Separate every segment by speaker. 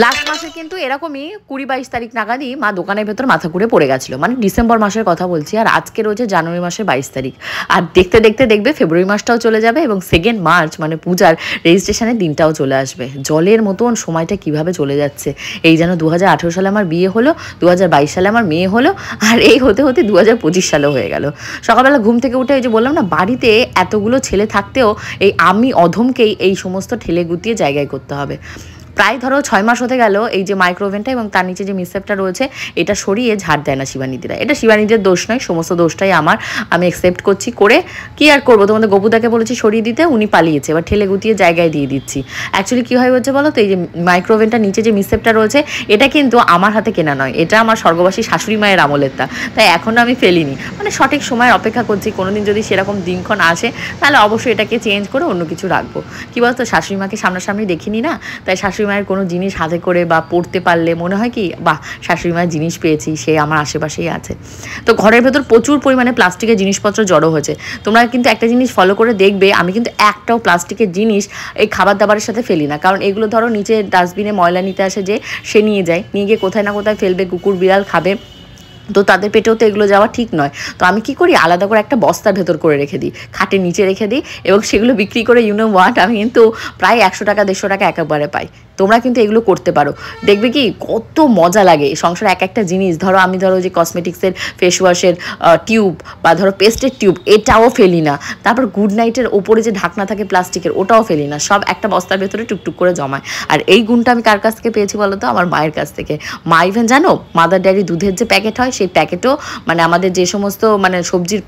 Speaker 1: Last মাসে কিন্তু এরকমই 20-22 তারিখ নাগাদই মা দোকানের ভেতর মাথা ঘুরে পড়ে গেছিলো, মানে ডিসেম্বর মাসের কথা বলছি। আর আজকে রয়েছে জানুয়ারি মাসের 22 তারিখ, আর দেখতে দেখতে দেখবে ফেব্রুয়ারি মাসটাও চলে যাবে এবং 2 মার্চ মানে পূজার রেজিস্ট্রেশনের দিনটাও চলে আসবে। জলের মতন সময়টা কিভাবে চলে যাচ্ছে। এই যেন 2018 সালে আমার বিয়ে হলো, 2022 সালে আমার মেয়ে হলো, আর এই হতে হতে 2025 সালেও হয়ে গেল। সকালবেলা ঘুম থেকে উঠে ওই যে বললাম না, বাড়িতে এতগুলো ছেলে থাকতেও এই আমি অধমকেই এই সমস্ত ঠেলে গুতিয়ে জায়গায় করতে হবে। প্রায় ধরো 6 মাস হতে গেল এই যে মাইক্রোওভেনটা এবং তার নিচে যে মিসেপটা রয়েছে এটা সরিয়ে ঝাড় দেয় না শিবানীদিরা। এটা শিবানীদের দোষ নয়, সমস্ত দোষটাই আমার, আমি অ্যাকসেপ্ট করছি। করে কি আর করবো, তোমাদের গপুদাকে বলেছি সরিয়ে দিতে, উনি পালিয়েছে, এবার ঠেলে গুতিয়ে জায়গায় দিয়ে দিচ্ছি। অ্যাকচুয়ালি কী হয় হচ্ছে বলো তো, এই যে মাইক্রোওভেনটার নিচে যে মিসেপটা রয়েছে এটা কিন্তু আমার হাতে কেনা নয়, এটা আমার স্বর্গবাসী শাশুড়ি মায়ের আমলের তা, তাই এখনও আমি ফেলিনি, মানে সঠিক সময়ের অপেক্ষা করছি। কোনোদিন যদি সেরকম দিনক্ষণ আসে তাহলে অবশ্যই এটাকে চেঞ্জ করে অন্য কিছু রাখবো। কী বলতো, শাশুড়ি মাকে সামনাসামনি দেখিনি না, তাই শাশুড়ি মায়ের কোনো জিনিস হাতে করে বা পড়তে পারলে মনে হয় কি বাহ শাশুড়ি মায়ের জিনিস পেয়েছি, সে আমার আশেপাশেই আছে। তো ঘরের ভেতর প্রচুর পরিমাণে প্লাস্টিকের জিনিসপত্র জড়ো হয়েছে। তোমরা কিন্তু একটা জিনিস ফলো করে দেখবে, আমি কিন্তু একটাও প্লাস্টিকের জিনিস এই খাবার দাবারের সাথে ফেলি না, কারণ এগুলো ধরো নিচে ডাস্টবিনে ময়লা নিতে আসে যে সে নিয়ে যায়, নিয়ে গিয়ে কোথায় না কোথায় ফেলবে, কুকুর বিড়াল খাবে, তো তাদের পেটেও তো এগুলো যাওয়া ঠিক নয়। তো আমি কি করি, আলাদা করে একটা বস্তার ভেতর করে রেখে দিই, খাটের নিচে রেখে দিই, এবং সেগুলো বিক্রি করে ইউনো ওয়াট আমি কিন্তু প্রায় 100 টাকা 150 টাকা একেবারে পাই। তোমরা কিন্তু এগুলো করতে পারো, দেখবে কি কত মজা লাগে সংসারে। এক একটা জিনিস ধরো, আমি ধরো যে কসমেটিক্সের ফেস ওয়াশের টিউব বা ধরো পেস্টের টিউব এটাও ফেলি না, তারপর গুড নাইটের ওপরে যে ঢাকনা থাকে প্লাস্টিকের ওটাও ফেলি না, সব একটা বস্তার ভেতরে টুকটুক করে জমায়। আর এই গুণটা আমি কার কাছ থেকে পেয়েছি বলো তো, আমার মায়ের কাছ থেকে। মা ইভেন জানো মাদার ডেয়ারি দুধের যে প্যাকেট হয় সেই প্যাকেটও মানে আমাদের যে সমস্ত মানে সবজির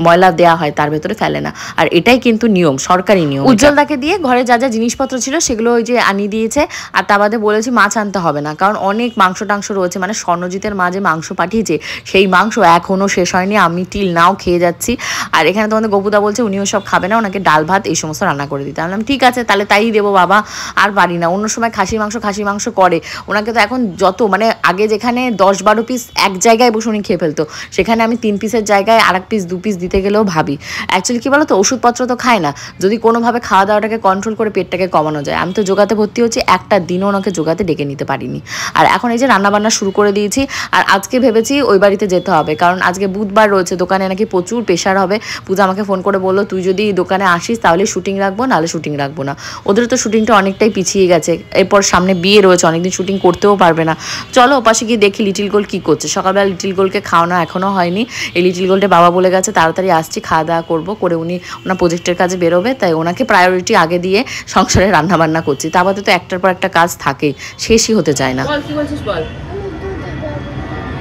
Speaker 1: ময়লা দেওয়া হয় তার ভেতরে ফেলে না, আর এটাই কিন্তু নিয়ম, সরকারি নিয়ম। উজ্জ্বলদাকে দিয়ে ঘরে যা যা জিনিসপত্র ছিল সেগুলো ওই যে আনিয়ে দিয়েছে। আর তা বাদে বলেছি মাছ আনতে হবে না, কারণ অনেক মাংস টাংস রয়েছে, মানে স্বর্ণজিতের মা যে মাংস পাঠিয়েছে সেই মাংস এখনও শেষ হয়নি, আমি টিল নাও খেয়ে যাচ্ছি। আর এখানে তোমাদের গপুদা বলছে উনিও সব খাবে না, ওনাকে ডাল ভাত এই সমস্ত রান্না করে দিতে। আমি বললাম ঠিক আছে তাহলে তাই দেবো বাবা, আর পারি না। অন্য সময় খাসি মাংস করে, ওনাকে তো এখন যত মানে আগে যেখানে 10-12 পিস এক জায়গায় বসে উনি খেয়ে ফেলতো, সেখানে আমি 3 পিসের জায়গায় আর 1 পিস 2 পিস দিতে গেলেও ভাবি। অ্যাকচুয়ালি কী বলো তো, ওষুধপত্র তো খায় না, যদি কোনোভাবে খাওয়া দাওয়াটাকে কন্ট্রোল করে পেটটাকে কমানো যায়। আমি তো যোগাতে ভর্তি হচ্ছি, একটা দিনও ওনাকে যোগাতে ডেকে নিতে পারিনি। আর এখন এই যে রান্নাবান্না শুরু করে দিয়েছি, আর আজকে ভেবেছি ওই বাড়িতে যেতে হবে, কারণ আজকে বুধবার রয়েছে, দোকানে নাকি প্রচুর প্রেশার হবে। পূজা আমাকে ফোন করে বললো তুই যদি দোকানে আসিস তাহলে শুটিং রাখবো, নাহলে শুটিং রাখবো না। ওদের তো শুটিংটা অনেকটাই পিছিয়ে গেছে, এরপর সামনে বিয়ে রয়েছে, অনেকদিন শুটিং করতেও পারবে না। চলো ওপাশে গিয়ে দেখি লিটিল গোল্ড কী করছে। সকালবেলা লিটিল গোল্ডকে খাওয়ানো এখনও হয়নি, এই লিটিল গোল্ডের বাবা বলে গেছে তাড়াতাড়ি আসছি, খাওয়া দাওয়া করবো, করে উনি ওনার প্রজেক্টের কাজে বেরোবে, তাই ওনাকে প্রায়োরিটি আগে দিয়ে সংসারে রান্নাবান্না করছি। তা বাদে তো একটার পর একটা কাজ থাকেই, শেষই হতে চায় না।
Speaker 2: বল কি বলছিস, বল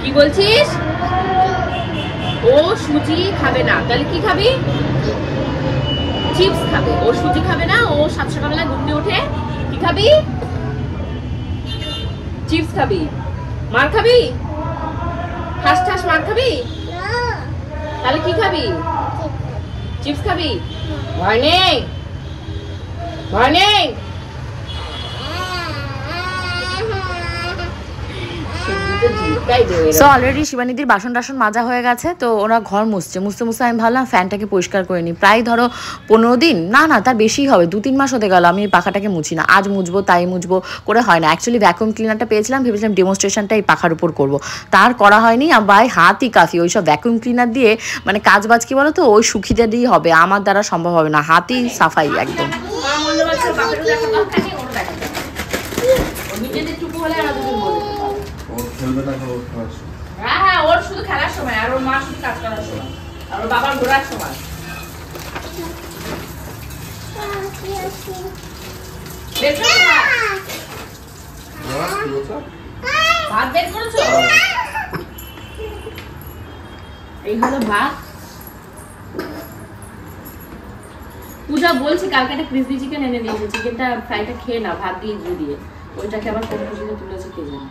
Speaker 2: কি বলছিস। ও সুজি খাবে না, তাহলে কি খাবি? চিপস খাবে। ও সুজি খাবে না, ও 7 সকালবেলা ঘুম থেকে উঠে কি খাবি? চিপস খাবি। মার খাবি? ঠাস ঠাস মার খাবি? তাহলে কি খাবি? চিপস খাবি? ভয় নেই, ভয় নেই।
Speaker 1: সো অলরেডি শিবানীদির বাসন টাসন মাজা হয়ে গেছে, তো ওরা ঘর মুছতে আমি ভাবলাম ফ্যানটাকে পরিষ্কার করে নিই। প্রায় ধরো 15 দিন, না তার বেশি হবে, 2-3 মাস হতে গেল আমি পাখাটাকে মুছি না। আজ মুছবো তাই মুছবো করে হয় না। অ্যাকচুয়ালি ভ্যাকুয়াম ক্লিনারটা পেয়েছিলাম, ভেবেছিলাম ডেমনস্ট্রেশনটা এই পাখার উপর করবো, তার করা হয়নি। ভাই হাতই কাফি, ওই সব ভ্যাকুয়াম ক্লিনার দিয়ে মানে কাজ বাজ কি বলো তো, ওই সুখিটা দিয়ে হবে, আমার দ্বারা সম্ভব হবে না, হাতই সাফাই একদম।
Speaker 2: হ্যাঁ ওর শুধু খেলার সময়, আর ওর মা শুধু কাজ করার সময়, আর ওর বাবার ঘোরার সময়। ভাত বের করেছো? এই হলো ভাত। পূজা বলছি কালকে একটা ক্রিসপি চিকেন এনে দিয়েছে, চিকেনটা ফ্রাইটা খেয়ে না ভাত দিয়ে দিয়ে, ওইটাকে আবার কোন খুশিতে তুলেছে কে জানে।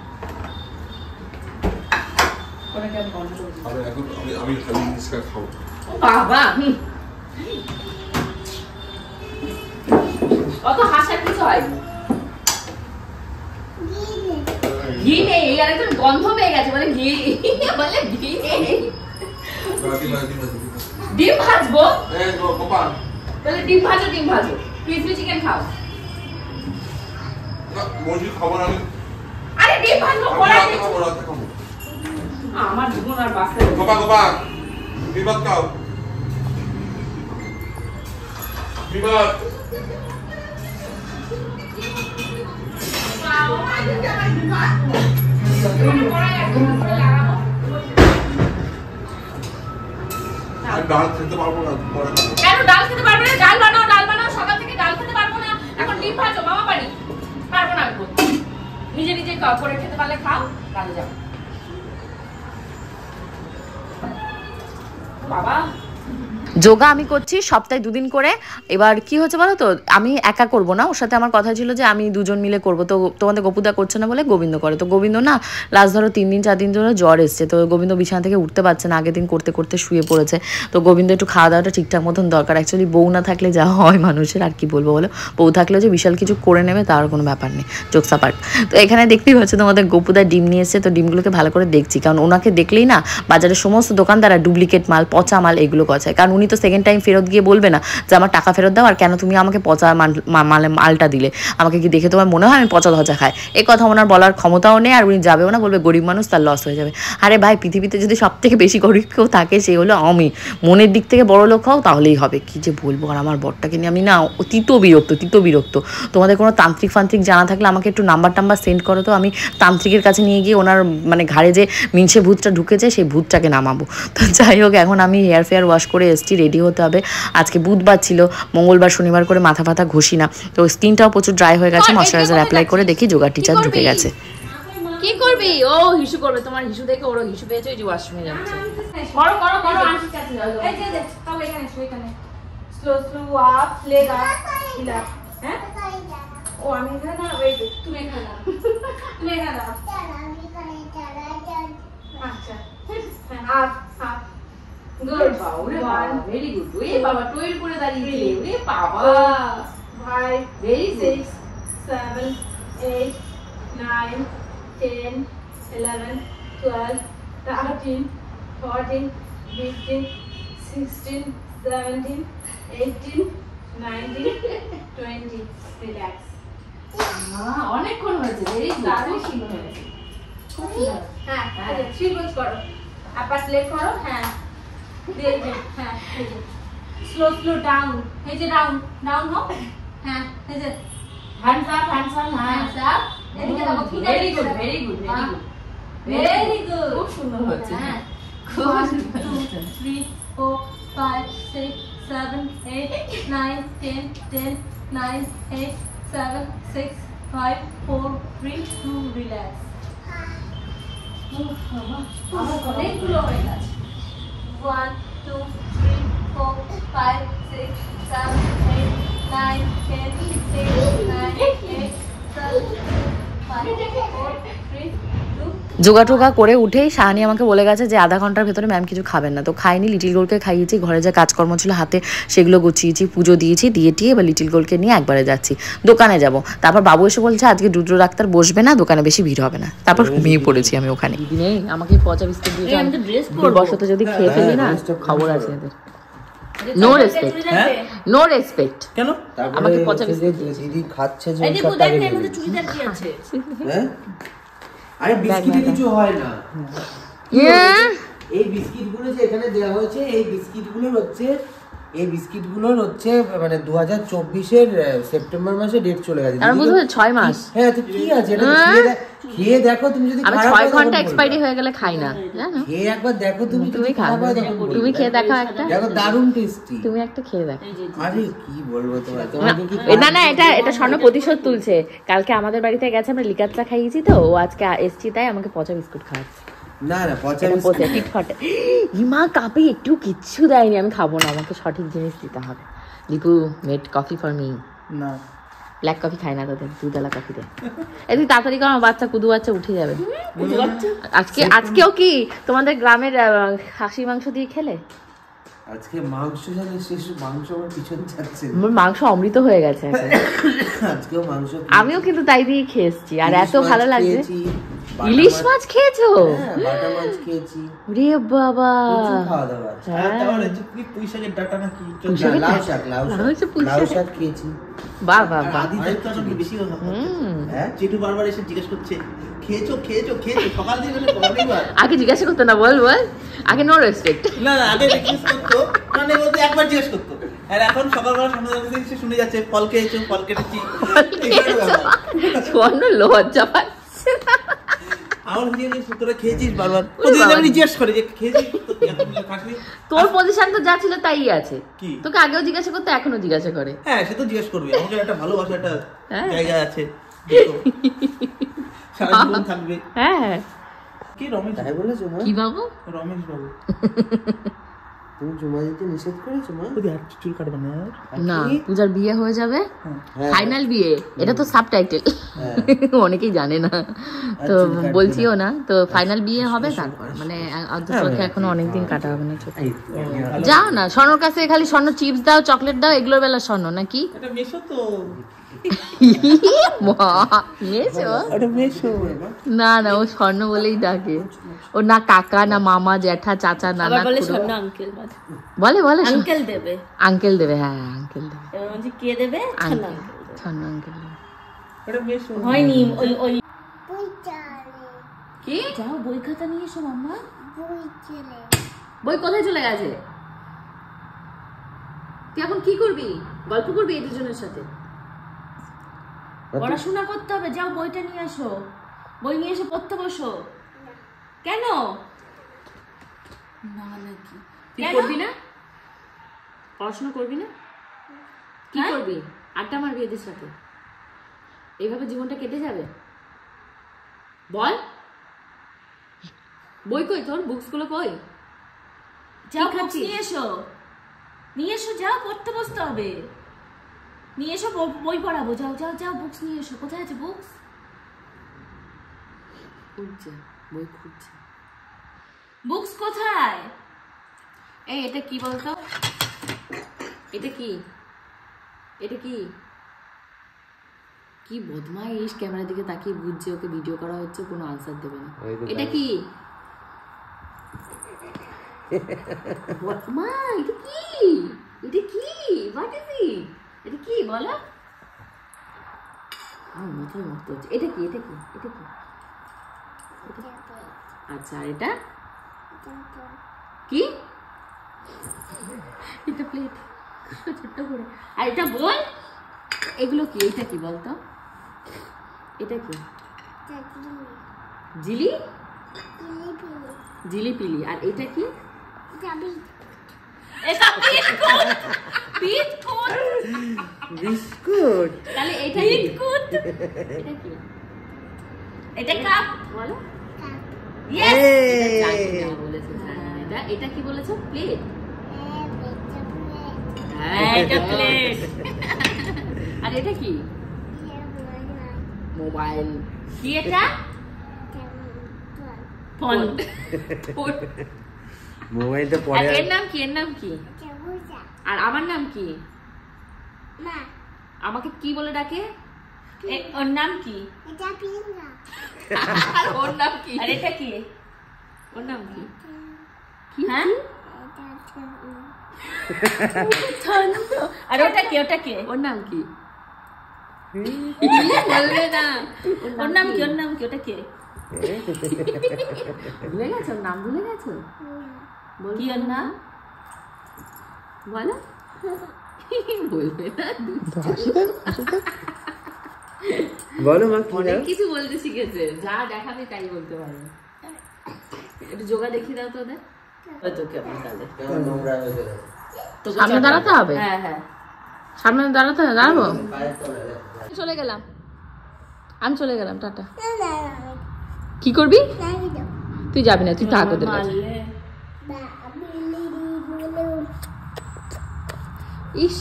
Speaker 2: অত হাসার কিছু হয়নি, ঘি নেই, আর একদম গন্ধ পেয়ে গেছে, বলে ঘি বলে ঘি নেই। ডিম ভাজবো, তাহলে ডিম ভাজো, ক্রিসপি চিকেন খাও। ডিম ভাজবো কড়াই আমার জীবন আর বাঁচতে
Speaker 3: গোপা গোপা বিবাদ খাও বিবাদ ডাল খেতে পারবো না
Speaker 2: কেন ডাল খেতে পারবে না? ডাল বানাও সকাল থেকে ডাল খেতে পারবো না, এখন ডিম ভাজো মামা বাড়ি পারবো না। নিজে নিজে করে খেতে পারলে খাও, কাজে যাও। বাবা
Speaker 1: যোগা আমি করছি সপ্তাহে 2 দিন করে। এবার কি হচ্ছে বলো তো, আমি একা করব না, ওর সাথে আমার কথা ছিল যে আমি 2জন মিলে করব। তো তোমাদের গোপুদা করছে না বলে গোবিন্দ করে। তো গোবিন্দ না লাস্ট ধরো 3 দিন 4 দিন ধরে জ্বর এসছে। তো গোবিন্দ বিছানা থেকে উঠতে পারছে না, আগের দিন করতে করতে শুয়ে পড়েছে। তো গোবিন্দ একটু খাওয়া দাওয়াটা ঠিকঠাক মতন দরকার। অ্যাকচুয়ালি বউ না থাকলে যা হয় মানুষের, আর কি বলবো বলো, বউ থাকলেও যে বিশাল কিছু করে নেবে তার কোনো ব্যাপার নেই, জোকস অ্যাপার্ট। তো এখানে দেখতেই পাচ্ছ তোমাদের গোপুদা ডিম নিয়ে এসছে। তো ডিমগুলোকে ভালো করে দেখছি, কারণ ওনাকে দেখলেই না বাজারের সমস্ত দোকানদাররা ডুপ্লিকেট মাল, পচা মাল এগুলো গছায়। কারণ উনি তো সেকেন্ড টাইম ফেরত গিয়ে বলবে না যে আমার টাকা ফেরত দাও, আর কেন তুমি আমাকে পচা মালটা দিলে, আমাকে কি দেখে তোমার মনে হয় আমি পচা ধজা খাই? এই কথা ওনার বলার ক্ষমতাও নেই, আর উনি যাবেও না, বলবে গরিব মানুষ, তার লস হয়ে যাবে। আরে ভাই, পৃথিবীতে যদি সব থেকে বেশি গরিব কেউ থাকে সে হলো আমি। মনের দিক থেকে বড় লোক হও তাহলেই হবে। কি যে বলবো, আর আমার বরটাকে নিয়ে আমি না তিতো বিরক্ত। তোমাদের কোনো তান্ত্রিক ফান্ত্রিক জানা থাকলে আমাকে একটু নাম্বার সেন্ড করো তো, আমি তান্ত্রিকের কাছে নিয়ে গিয়ে ওনার মানে ঘাড়ে যে মিনসে ভূতটা ঢুকেছে সেই ভূতটাকে নামাবো। তো যাই হোক, এখন আমি হেয়ার ফেয়ার ওয়াশ করে এসছি, রেডি হতে হবে। আজকে বুধবার ছিল, মঙ্গলবার শনিবার করে মাথা ফাথা ঘষি না, তো স্কিনটাও প্রচুর ড্রাই হয়ে গেছে। ময়শ্চারাইজার অ্যাপ্লাই করে দেখি যোগা টিচার ঢুকে গেছে।
Speaker 2: কি করবি? ও হিসু করবে, তোমার হিসু দেখে ওরও হিসু পেয়েছে, ওই যে ওয়াশরুমে যাচ্ছে। করো আন্টির কাছে যাও। এই যে সব এখানে স্লো আপ লেগ আপ হিলা। হ্যাঁ ও আমি এখানে না, ওয়েট তুমি এখানে দাও, আচ্ছা up good one very good. ওরে বাবা টোয়েল করে দাঁড়িয়েছে, ওরে বাবা 5 ভেরি 6 7 8 9 10 11 12 13 14 15 16 17 18 19 20 রিল্যাক্স। অনেকক্ষণ হয়েছে, ভেরি গুড, খুব সুন্দর হয়েছে, খুব সুন্দর। হ্যাঁ সিরিয়াস করো, আপার লেগ করো। হ্যাঁ হ্যাঁ স্লো ডাউন, এই যে ডাউন হও। হ্যাঁ এই যে হ্যান্ডস আপ হ্যাঁ এদিকে দেখো। ভেরি গুড খুব সুন্দর হচ্ছে। হ্যাঁ 1 2 3 4 5 6 7 8 9 10 10 9 8 7 6 5 4 3 2 রিল্যাক্স। অনেকগুলো হয়ে গেছে। 1 2 3 4 5 6 7 8 9 10 9 8 7 5 4 3 2।
Speaker 1: যোগা টোগা করে উঠেই শাহানি আমাকে বলে গেছে যে আধা ঘন্টার ভেতরে ম্যাম কিছু খাবেন না। তো খাইনি, লিটিল গোলকে খাইয়েছি, ঘরে যা কাজকর্ম ছিল হাতে সেগুলো গুছিয়েছি, পুজো দিয়েছি, দিয়ে এবার লিটিল গোলকে নিয়ে একবারে যাচ্ছি, দোকানে যাব। তারপর বাবু এসে বলছে আজকে রুদ্র ডাক্তার বসবে না, দোকানে বেশি ভিড় হবে না। তারপর ঘুমিয়ে পড়েছি আমি ওখানে। আমাকে পচা বিস্কুট দিয়ে বসতে যদি খেয়ে ফেলি না খবর আছে এদের। নো রেসপেক্ট কেন আমাকে পচা বিস্কুট
Speaker 4: দিদি খাচ্ছে যে
Speaker 2: চুড়িদার কি আছে?
Speaker 4: হ্যাঁ আরে বিস্কিটে কিছু হয় না। এই বিস্কিটগুলো যে এখানে দেওয়া হয়েছে, এই বিস্কিটগুলোর হচ্ছে মানে 2024-এর সেপ্টেম্বর মাসে ডেট চলে গেছে।
Speaker 1: আমি বুঝতে 6 মাস।
Speaker 4: হ্যাঁ তো কি আছে, এটা খেয়ে দেখো তুমি, যদি
Speaker 1: আমি 6 ঘন্টা এক্সপায়ারি হয়ে গেলে খাই না, জানো?
Speaker 4: খেয়ে একবার দেখো তুমি
Speaker 1: খাবে, তুমি খেয়ে দেখো একটা,
Speaker 4: দেখো দারুণ টেস্টি।
Speaker 1: তুমি একটা খেয়ে দেখো।
Speaker 4: আরে কি বলবো তোমাকে কি
Speaker 1: না এটা স্বর্ণ প্রতিশোধ তুলছে। কালকে আমাদের বাড়িতে গেছে, আমরা লিকার চা খাইয়েছি, তো ও আজকে এসছি তাই আমাকে পচা বিস্কুট খাওয়াচ্ছে।
Speaker 4: না পচা বিস্কুট
Speaker 1: ইমা কাপে একটু কিচ্ছু দেয়নি, আমি খাবো না, আমাকে সঠিক জিনিস দিতে হবে। Dipu made coffee for me.
Speaker 4: না
Speaker 1: ব্ল্যাক কফি খাই না, তোদের দুধওয়ালা কফি দে। তুই তাড়াতাড়ি কর, আমার বাচ্চা কুদু বাচ্চা উঠে যাবে। আজকেও কি তোমাদের গ্রামের খাসি মাংস দিয়ে খেলে?
Speaker 4: আজকে মাংস জানি শেষ, মাংস আমার পিছন যাচ্ছে,
Speaker 1: মাংস অমৃত হয়ে গেছে।
Speaker 4: আজকেও মাংস
Speaker 1: আমিও কিন্তু তাই দিয়ে খেয়ে এসছি, আর এত ভালো লাগছে। ইলিশ মাছ খেয়েছো?
Speaker 4: হ্যাঁ, বাটা মাছ খেয়েছি,
Speaker 1: রে বাবা,
Speaker 4: প্রচুর খাওয়া দাওয়া আছে।
Speaker 5: পুঁই শাকের ডাটা নাকি
Speaker 4: না, লাউ শাক খেয়েছি।
Speaker 1: বাহ বাহ বাহ।
Speaker 5: আদি দায়িত্ব আসলে বেশি কথা।
Speaker 4: হ্যাঁ,
Speaker 5: জেঠু বারবার এসে জিজ্ঞেস করছে খেয়েছো খেয়েছো খেয়েছো, সকাল থেকে অনেকবার।
Speaker 1: আগে জিজ্ঞাসা করতো না, বল বল, আগে নো রেসপেক্ট।
Speaker 5: না না, আগে জিজ্ঞেস করতো, মানে বলতে একবার জিজ্ঞেস করতো, আর এখন সকালবেলা সামনে দাঁড়িয়ে এসে শুনে যাচ্ছে ফল খেয়েছো, ফল কেটেছি।
Speaker 1: স্বর্ণ লজ্জা পাচ্ছে।
Speaker 5: আমার জিজ্ঞেস তোরা খেয়েছিস বারবার, প্রতিদিন আমি জিজ্ঞেস করি যে খেয়েছিস তো, এখন খাসনি।
Speaker 1: তোর পজিশন তো যা ছিল তাই আছে,
Speaker 5: কি?
Speaker 1: তোকে আগেও জিজ্ঞাসা করতে, এখনো জিজ্ঞাসা করে।
Speaker 5: হ্যাঁ, সে তো জিজ্ঞেস করবে, আমাকে একটা ভালোবাসা একটা
Speaker 1: হ্যাঁ।
Speaker 5: জায়গা আছে, দেখো, সারা জীবন থাকবে।
Speaker 1: হ্যাঁ,
Speaker 5: কি রমেশ?
Speaker 4: তাই বলেছো মা?
Speaker 1: কি বাবু?
Speaker 5: রমেশ বাবু।
Speaker 4: তুমি জমা দিতে নিষেধ করেছো মা?
Speaker 5: ওদের আর চুল কাটবে না আর?
Speaker 1: না, পূজার বিয়ে হয়ে যাবে,
Speaker 4: হ্যাঁ।
Speaker 1: ফাইনাল বিয়ে, এটা তো সাবটাইটেল, অনেকেই জানে না তো বলছিও না, তো ফাইনাল বিয়ে হবে তারপর, মানে অন্ততপক্ষে এখনো অনেকদিন কাটা হবে না। ছোট যাও না, স্বর্ণর কাছে খালি স্বর্ণ চিপস দাও, চকলেট দাও, এগুলোর বেলা স্বর্ণ নাকি?
Speaker 5: এটা মেশো তো,
Speaker 1: মেয়েছো?
Speaker 5: এটা মেশো।
Speaker 1: না না, ও স্বর্ণ বলেই ডাকে, ও না কাকা না মামা জ্যাঠা চাচা নানা
Speaker 6: বলে
Speaker 1: খুড়ো।
Speaker 6: স্বর্ণ আঙ্কেল,
Speaker 1: বলে বলে
Speaker 6: আঙ্কেল দেবে,
Speaker 1: আঙ্কেল দেবে, হ্যাঁ আঙ্কেল দেবে,
Speaker 6: এবার বলছি কে দেবে, স্বর্ণ
Speaker 1: আঙ্কেল,
Speaker 6: আঙ্কেল দেবে।
Speaker 1: স্বর্ণ আঙ্কেল দেবে।
Speaker 5: এটা মেশো
Speaker 6: হয়নি, ওই ওই
Speaker 1: কি?
Speaker 6: যাও বই খাতা নিয়ে এসো মাম্মা।
Speaker 1: বই কোথায় চলে গেছে? তুই এখন কি করবি? গল্প করবি এই দুজনের সাথে?
Speaker 6: পড়াশোনা করতে হবে, যাও বইটা নিয়ে আসো, বই নিয়ে এসে পড়তে বসো। কেন না নাকি?
Speaker 1: তুই করবি না? পড়াশোনা করবি না? কি
Speaker 6: হ্যাঁ?
Speaker 1: করবি? আড্ডা মারবি এদের সাথে? এইভাবে জীবনটা কেটে যাবে? বল, বই কই তোর? বুকস গুলো কই?
Speaker 6: যাও
Speaker 1: কি
Speaker 6: বুকস
Speaker 1: খাচ্ছিস?
Speaker 6: নিয়ে এসো, নিয়ে এসো, যাও পড়তে বসতে হবে, নিয়ে এসো, বই পড়াবো, যাও যাও যাও বুকস নিয়ে এসো। কোথায় আছে বুকস?
Speaker 1: খুঁজছে, বই খুঁজছে।
Speaker 6: বুকস কোথায়?
Speaker 1: এই এটা কি বলতো? এটা কি? এটা কি? কি বদমাইশ, ক্যামেরার দিকে তাকিয়ে বুঝছে ওকে ভিডিও করা হচ্ছে, কোনো আনসার দেবে না। এটা কি? মা এটা কি? এটা কি? What is it? এটা কি বলো? আমার মাথায় নষ্ট হচ্ছে। এটা কি? এটা কি? এটা কি? আচ্ছা, আর এটা কি? এটা প্লেট, ছোট্ট করে। আর এটা বল, এগুলো কি? এটা কি বলতো? এটা কি? জিলি, জিলিপিলি। আর এটা কি?
Speaker 6: এটা বিস্কুট, বিস্কুট,
Speaker 4: বিস্কুট।
Speaker 1: তাহলে এটা কি?
Speaker 6: বিস্কুট।
Speaker 1: এটা কি
Speaker 6: এটা কাপ
Speaker 1: বলো?
Speaker 6: ইয়েস।
Speaker 1: চাটনি বলেছে, চাটনি। এটা কি বলেছো? প্লেট।
Speaker 6: এটা প্লেট।
Speaker 1: আর এটা কি? মোবাইল।
Speaker 6: কি এটা? ফোন।
Speaker 4: মোবাইলটা
Speaker 1: আর
Speaker 4: পরে
Speaker 1: এর নাম কি? এর নাম কি? আর আমার নাম কি? আমাকে কি বলে ডাকে?
Speaker 6: ওর নাম কি?
Speaker 1: আর ওর নাম কি?
Speaker 6: আর এটা কি?
Speaker 1: ওর নাম কি?
Speaker 6: হ্যাঁ, আর ওটা কি? ওটা কি?
Speaker 1: ওর নাম কি? বলবে না।
Speaker 6: ওর নাম কি? ওর নাম কি? ওটা কি?
Speaker 1: ভুলে গেছো? ওর নাম ভুলে গেছো?
Speaker 6: কি ওর নাম?
Speaker 1: বলো। বলবে না।
Speaker 4: বলো মা, কি
Speaker 1: অনেক
Speaker 4: নাম?
Speaker 1: কিছু বলতে শিখেছে, যা দেখাবে তাই বলতে পারবে। একটু যোগা দেখিয়ে দাও তো ওদের।
Speaker 6: তোকে আমার তাহলে
Speaker 4: কেমন নোংরা হয়ে গেছে।
Speaker 1: সামনে দাঁড়াতে হবে?
Speaker 6: হ্যাঁ হ্যাঁ,
Speaker 1: সামনে দাঁড়াতে হবে, দাঁড়াবো।
Speaker 4: পায়ের তলায়।
Speaker 1: চলে গেলাম, আমি চলে গেলাম, টাটা। কি করবি? তুই যাবি না, তুই থাক ওদের কাছে।
Speaker 6: মারলে
Speaker 1: ইস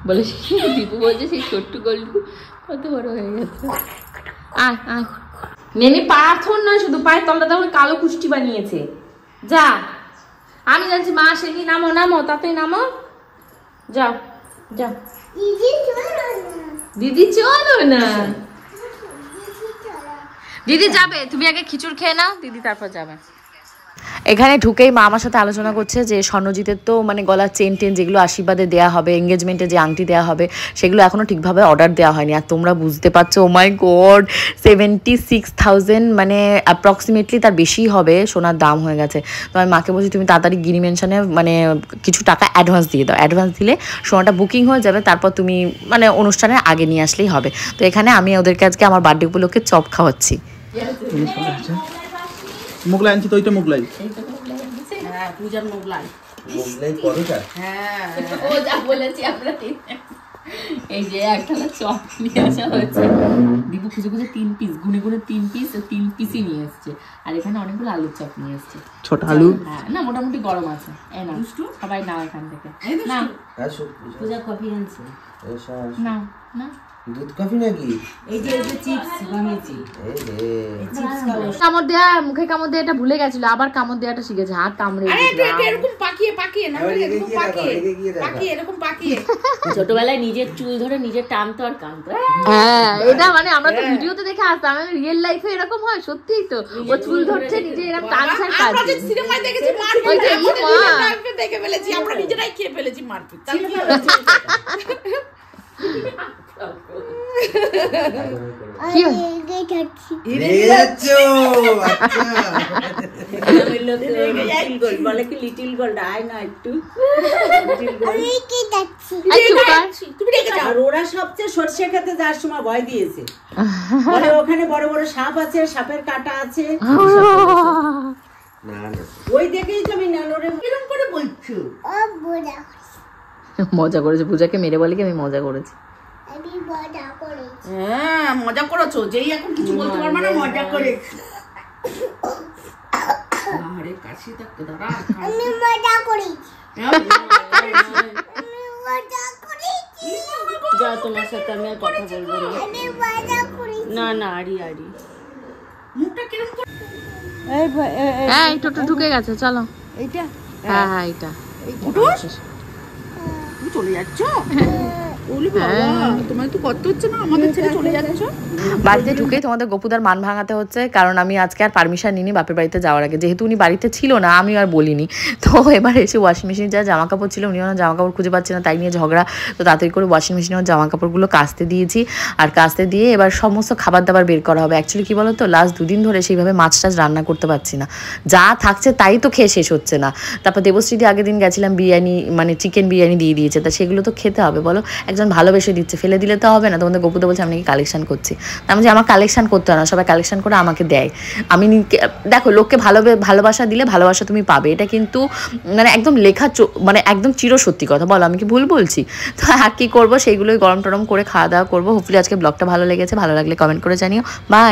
Speaker 1: বলে দীপু বলছে সেই ছোট্ট গল্পু কত বড় হয়ে গেছে। আয় আয়, নেনে পাথর নয়, শুধু পায়ের তলটা তেমন কালো কুষ্টি বানিয়েছে। যা, আমি জানছি মা আসেনি, নামো নামো, তাতেই নামো, যাও যাও। দিদি চলো না, দিদি যাবে, তুমি আগে খিচুড় খেয়ে নাও, দিদি তারপর যাবে। এখানে ঢুকেই মা আমার সাথে আলোচনা করছে যে স্বর্ণজিতের তো মানে গলার চেন টেন যেগুলো আশীর্বাদে দেওয়া হবে, এঙ্গেজমেন্টে যে আংটি দেওয়া হবে, সেগুলো এখনও ঠিকভাবে অর্ডার দেওয়া হয়নি। আর তোমরা বুঝতে পারছো, ও মাই গড 76,000 মানে অ্যাপ্রক্সিমেটলি তার বেশিই হবে সোনার দাম হয়ে গেছে। তো আমি মাকে বলছি তুমি তাড়াতাড়ি গিরি মেনশনে মানে কিছু টাকা অ্যাডভান্স দিয়ে দাও, অ্যাডভান্স দিলে সোনাটা বুকিং হয়ে যাবে, তারপর তুমি মানে অনুষ্ঠানের আগে নিয়ে আসলেই হবে। তো এখানে আমি ওদেরকে আজকে আমার বার্থডে উপলক্ষে চপ খাওয়াচ্ছি।
Speaker 5: মোগলাই আনছি তো, ওইটা মোগলাই।
Speaker 6: হ্যাঁ পূজার মোগলাই।
Speaker 4: মোগলাই পরোটা।
Speaker 6: হ্যাঁ ও যা বলেছি আমরা এই যে একটা চপ নিয়ে আসা হয়েছে, দীপু খুঁজে খুঁজে 3 পিস গুনে গুনে 3 পিসই নিয়ে এসছে। আর এখানে অনেকগুলো আলুর চপ নিয়ে এসছে,
Speaker 5: ছোট আলু।
Speaker 6: হ্যাঁ না মোটামুটি গরম আছে। এই না সবাই নাও এখান থেকে, না
Speaker 7: পূজা কফি আনছে
Speaker 6: না না
Speaker 4: দুধ কফি নাকি?
Speaker 7: এই যে চিপস বানিয়েছি,
Speaker 1: কামড় দেয়া, মুখে কামড় দেয়া এটা ভুলে গেছিল, আবার কামড় দেয়াটা শিখেছে, হাত কামড়ে।
Speaker 2: এরকম পাকিয়ে না, এরকম পাকিয়ে
Speaker 6: ছোটবেলায় নিজের চুল ধরে নিজের টানতো আর কানতো।
Speaker 1: হ্যাঁ এটা মানে আমরা তো ভিডিওতে দেখে আসতাম, রিয়েল লাইফে এরকম হয় সত্যিই তো। ও চুল ধরছে নিজে এরকম টানছে আর কাঁদছে।
Speaker 2: সিনেমায় দেখেছি মারপিট,
Speaker 1: ওই যে ই মা
Speaker 2: দেখে ফেলেছি, আমরা নিজেরাই খেয়ে ফেলেছি মারপিট।
Speaker 1: কি
Speaker 7: বলে কি লিটিল গোল্ড আয় না একটু, আর ওরা সবচেয়ে সর্ষে খেতে যাওয়ার সময় ভয় দিয়েছে, বলে ওখানে বড় বড় সাপ আছে, সাপের কাটা আছে, ওই দেখেই তো আমি নানোরে কিরম করে বলছো।
Speaker 1: মজা করেছে, পূজাকে মেরে বলে কি আমি মজা করেছি।
Speaker 2: হ্যাঁ মজা করেছো, যেই এখন কিছু বলতে পারবে না, মজা করেছি। আরে কাশি থাকতে দাঁড়া, আমি মজা করেছি।
Speaker 6: যা তোমার সাথে আমি আর কথা বলবো না, না আড়ি
Speaker 2: মুখটা কিরম করে,
Speaker 1: হ্যাঁ এই টোটো ঢুকে গেছে, চলো।
Speaker 2: এইটা
Speaker 1: হ্যাঁ হ্যাঁ এইটা
Speaker 2: তুমি চলে যাচ্ছ? ওলে বাবা, তোমার তো কষ্ট হচ্ছে না আমাদের ছেড়ে চলে যাচ্ছ?
Speaker 1: বাড়িতে ঢুকেই তোমাদের গপুদার মান ভাঙাতে হচ্ছে, কারণ আমি আজকে আর পারমিশন নিইনি বাপের বাড়িতে যাওয়ার আগে, যেহেতু উনি বাড়িতে ছিল না আমি আর বলিনি। তো এবার এসে ওয়াশিং মেশিন যা জামা কাপড় ছিল, উনি ওনার জামা কাপড় খুঁজে পাচ্ছে না, তাই নিয়ে ঝগড়া। তো তাড়াতাড়ি করে ওয়াশিং মেশিনে ওর জামা কাপড়গুলো কাচতে দিয়েছি, আর কাচতে দিয়ে এবার সমস্ত খাবার দাবার বের করা হবে। অ্যাকচুয়ালি কী বলো তো, লাস্ট 2 দিন ধরে সেইভাবে মাছ টাছ রান্না করতে পারছি না, যা থাকছে তাই তো খেয়ে শেষ হচ্ছে না। তারপর দেবশ্রীদি আগের দিন গেছিলাম বিরিয়ানি মানে চিকেন বিরিয়ানি দিয়ে দিয়েছে, তা সেগুলো তো খেতে হবে, বলো একজন ভালোবেসে দিচ্ছে, ফেলে দিলে তো হবে না। তোমাদের গপুদা বলছে আমি নাকি কালেকশন করছি, আমি যে আমার কালেকশন করতে হয় না, সবাই কালেকশন করে আমাকে দেয়। আমি দেখো লোককে ভালোবাসা দিলে ভালোবাসা তুমি পাবে, এটা কিন্তু মানে একদম লেখা মানে একদম চিরসত্যি কথা, বলো আমি কি ভুল বলছি? তো আর কি করবো, সেইগুলোই গরম টরম করে খাওয়া দাওয়া করবো। হোপফুলি আজকে ব্লগটা ভালো লেগেছে, ভালো লাগলে কমেন্ট করে জানিও। বাই।